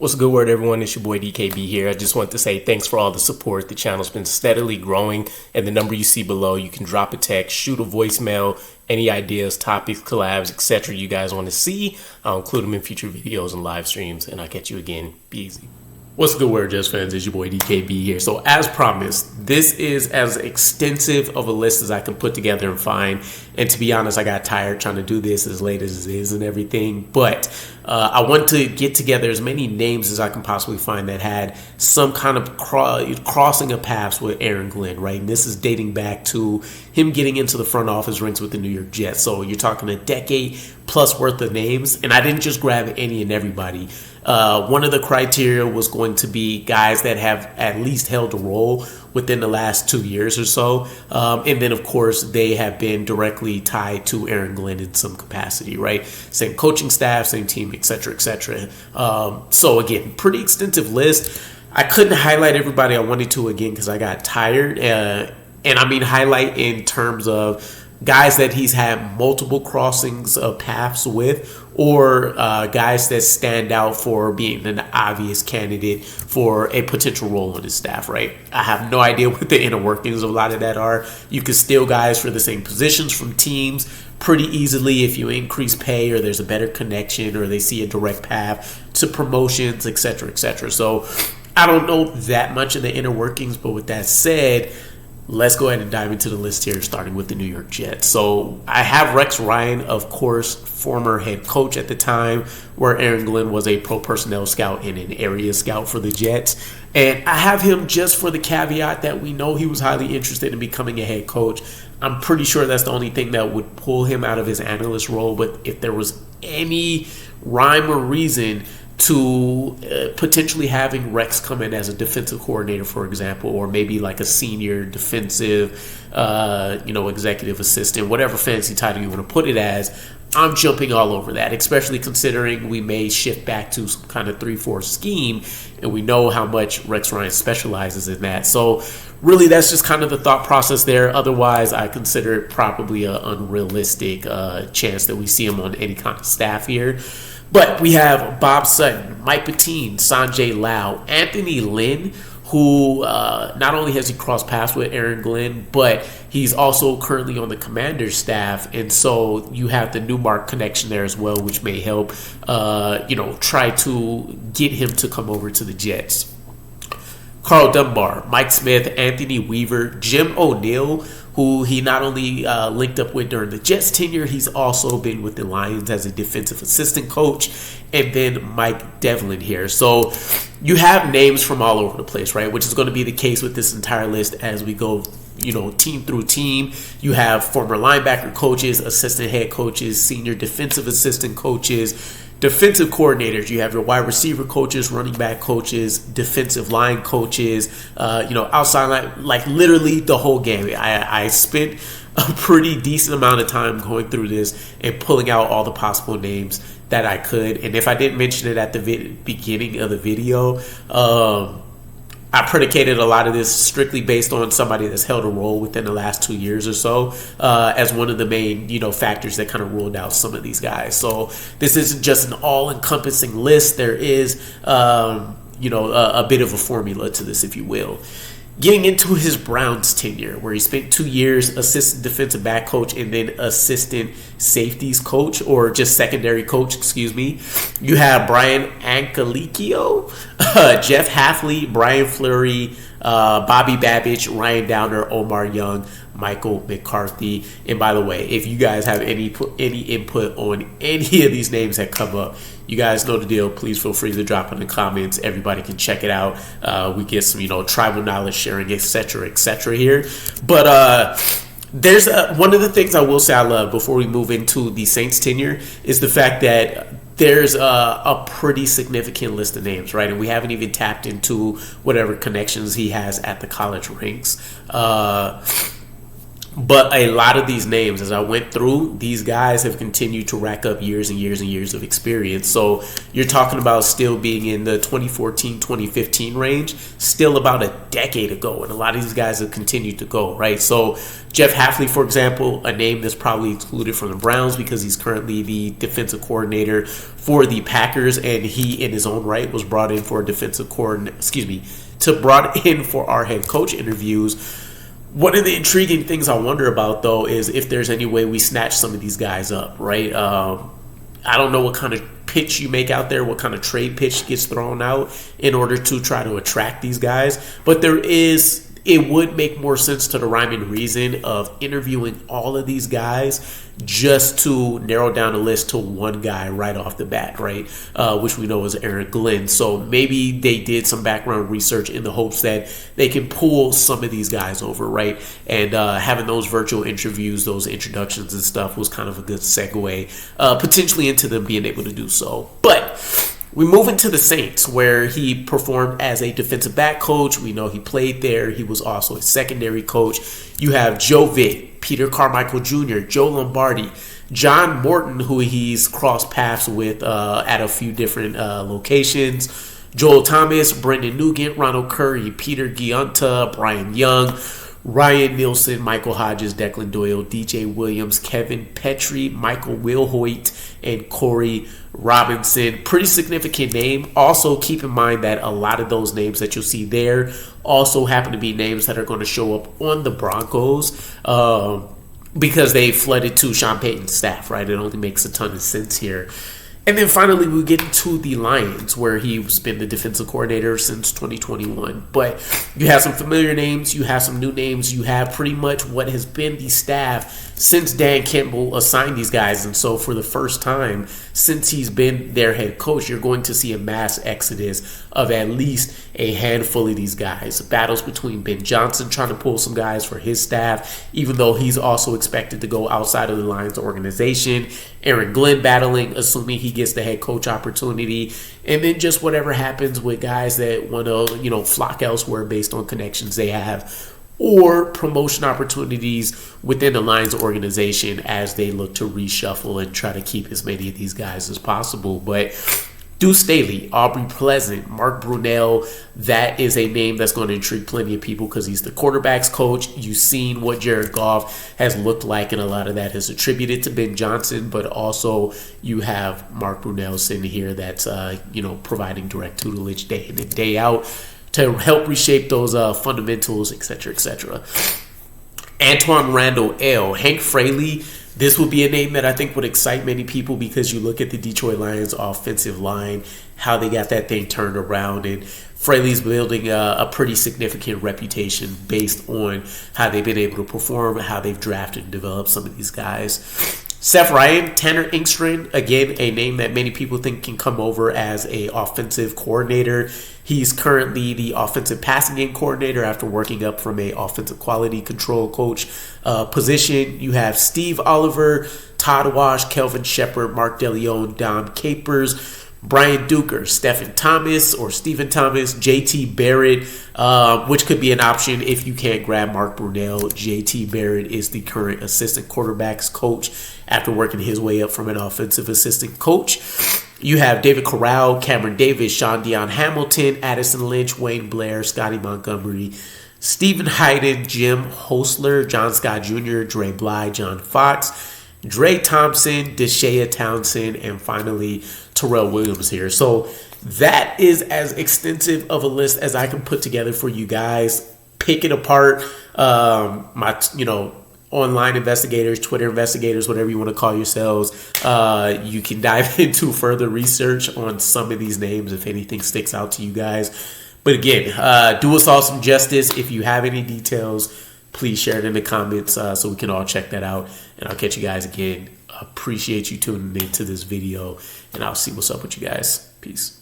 What's a good word, everyone? It's your boy DKB here. I just want to say thanks for all the support. The channel's been steadily growing, and the number you see below, you can drop a text, shoot a voicemail, any ideas, topics, collabs, etc. you guys want to see. I'll include them in future videos and live streams, and I'll catch you again. Be easy. What's a good word, Jets fans? It's your boy DKB here. So as promised, this is as extensive of a list as I can put together and find. And to be honest, I got tired trying to do this as late as it is and everything. But I want to get together as many names as I can possibly find that had some kind of crossing of paths with Aaron Glenn, right? And this is dating back to him getting into the front office ranks with the New York Jets. So you're talking a decade plus worth of names. And I didn't just grab any and everybody. One of the criteria was going to be guys that have at least held a role within the last 2 years or so. And then, of course, they have been directly tied to Aaron Glenn in some capacity, right? Same coaching staff, same team, et cetera, et cetera. So, again, pretty extensive list. I couldn't highlight everybody I wanted to, again, because I got tired. And I mean highlight in terms of guys that he's had multiple crossings of paths with, or guys that stand out for being an obvious candidate for a potential role on his staff, right? I have no idea what the inner workings of a lot of that are. You can steal guys for the same positions from teams pretty easily if you increase pay, or there's a better connection, or they see a direct path to promotions, etc., etc. So I don't know that much of the inner workings, but with that said, let's go ahead and dive into the list here, starting with the New York Jets. So I have Rex Ryan, of course, former head coach at the time, where Aaron Glenn was a pro personnel scout and an area scout for the Jets. And I have him just for the caveat that we know he was highly interested in becoming a head coach. I'm pretty sure that's the only thing that would pull him out of his analyst role. But if there was any rhyme or reason to potentially having Rex come in as a defensive coordinator, for example, or maybe like a senior defensive, executive assistant, whatever fancy title you want to put it as, I'm jumping all over that, especially considering we may shift back to some kind of 3-4 scheme, and we know how much Rex Ryan specializes in that. So really, that's just kind of the thought process there. Otherwise, I consider it probably an unrealistic chance that we see him on any kind of staff here. But we have Bob Sutton, Mike Pettine, Sanjay, Anthony Lynn, who not only has he crossed paths with Aaron Glenn, but he's also currently on the Commander's staff. And so you have the Newmark connection there as well, which may help, try to get him to come over to the Jets. Karl Dunbar, Mike Smith, Anthony Weaver, Jim O'Neill, who he not only linked up with during the Jets tenure, he's also been with the Lions as a defensive assistant coach, and then Mike Devlin here. So you have names from all over the place, right? Which is going to be the case with this entire list as we go, team through team. You have former linebacker coaches, assistant head coaches, senior defensive assistant coaches, defensive coordinators. You have your wide receiver coaches, running back coaches, defensive line coaches, outside line, like literally the whole game. I spent a pretty decent amount of time going through this and pulling out all the possible names that I could. And if I didn't mention it at the beginning of the video, I predicated a lot of this strictly based on somebody that's held a role within the last 2 years or so as one of the main, factors that kind of ruled out some of these guys. So this isn't just an all-encompassing list. There is, a bit of a formula to this, if you will. Getting into his Browns tenure, where he spent 2 years assistant defensive back coach and then assistant safeties coach, or just secondary coach, you have Brian Ancalicchio, Jeff Hafley, Brian Fleury, Bobby Babich, Ryan Downer, Omar Young, Michael McCarthy. And by the way, if you guys have any input on any of these names that come up, you guys know the deal. Please feel free to drop in the comments. Everybody can check it out. We get some, tribal knowledge sharing, etc., here. But there's one of the things I will say I love before we move into the Saints tenure is the fact that there's a pretty significant list of names, right? And we haven't even tapped into whatever connections he has at the college ranks. But a lot of these names, as I went through, these guys have continued to rack up years and years and years of experience. So you're talking about still being in the 2014, 2015 range, still about a decade ago. And a lot of these guys have continued to go, right? So Jeff Hafley, for example, a name that's probably excluded from the Browns because he's currently the defensive coordinator for the Packers. And he, in his own right, was brought in for a brought in for our head coach interviews. One of the intriguing things I wonder about, though, is if there's any way we snatch some of these guys up, right? I don't know what kind of pitch you make out there, what kind of trade pitch gets thrown out in order to try to attract these guys. But it would make more sense to the rhyme and reason of interviewing all of these guys just to narrow down a list to one guy right off the bat, right? Which we know is Aaron Glenn. So maybe they did some background research in the hopes that they can pull some of these guys over, right? And having those virtual interviews, those introductions and stuff was kind of a good segue potentially into them being able to do so. But we move into the Saints, where he performed as a defensive back coach. We know he played there. He was also a secondary coach. You have Joe Vick, Peter Carmichael Jr., Joe Lombardi, John Morton, who he's crossed paths with at a few different locations, Joel Thomas, Brendan Nugent, Ronald Curry, Peter Giunta, Brian Young, Ryan Nielsen, Michael Hodges, Declan Doyle, DJ Williams, Kevin Petrie, Michael Wilhoit, and Corey Robinson. Pretty significant name. Also, keep in mind that a lot of those names that you'll see there also happen to be names that are going to show up on the Broncos because they flooded to Sean Payton's staff, right? It only makes a ton of sense here. And then finally, we get into the Lions, where he's been the defensive coordinator since 2021. But you have some familiar names, you have some new names, you have pretty much what has been the staff since Dan Campbell assigned these guys. And so for the first time since he's been their head coach, you're going to see a mass exodus of at least a handful of these guys. Battles between Ben Johnson trying to pull some guys for his staff, even though he's also expected to go outside of the Lions organization. Aaron Glenn battling, assuming he gets the head coach opportunity. And then just whatever happens with guys that want to, flock elsewhere based on connections they have, or promotion opportunities within the Lions organization as they look to reshuffle and try to keep as many of these guys as possible. But Deuce Staley, Aubrey Pleasant, Mark Brunell, that is a name that's going to intrigue plenty of people because he's the quarterback's coach. You've seen what Jared Goff has looked like, and a lot of that is attributed to Ben Johnson, but also you have Mark Brunell sitting here that's, providing direct tutelage day in and day out to help reshape those fundamentals, etc., etc. Antoine Randall L. Hank Fraley. This would be a name that I think would excite many people because you look at the Detroit Lions offensive line, how they got that thing turned around, and Fraley's building a pretty significant reputation based on how they've been able to perform, how they've drafted and developed some of these guys. Seth Ryan, Tanner Engstrand, again, a name that many people think can come over as a offensive coordinator. He's currently the offensive passing game coordinator after working up from a offensive quality control coach position. You have Steve Oliver, Todd Wash, Kelvin Shepard, Mark DeLeon, Dom Capers, Brian Duker, Stephen Thomas, JT Barrett, which could be an option if you can't grab Mark Brunell. JT Barrett is the current assistant quarterbacks coach after working his way up from an offensive assistant coach. You have David Corral, Cameron Davis, Sean Dion Hamilton, Addison Lynch, Wayne Blair, Scotty Montgomery, Stephen Hayden, Jim Hostler, John Scott Jr., Dre Bly, John Fox, Dre Thompson, Deshea Townsend, and finally Terrell Williams here. So that is as extensive of a list as I can put together for you guys. Pick it apart. Online investigators, Twitter investigators, whatever you want to call yourselves. You can dive into further research on some of these names if anything sticks out to you guys. But again, do us all some justice. If you have any details, please share it in the comments so we can all check that out. And I'll catch you guys again. Appreciate you tuning into this video, and I'll see what's up with you guys. Peace.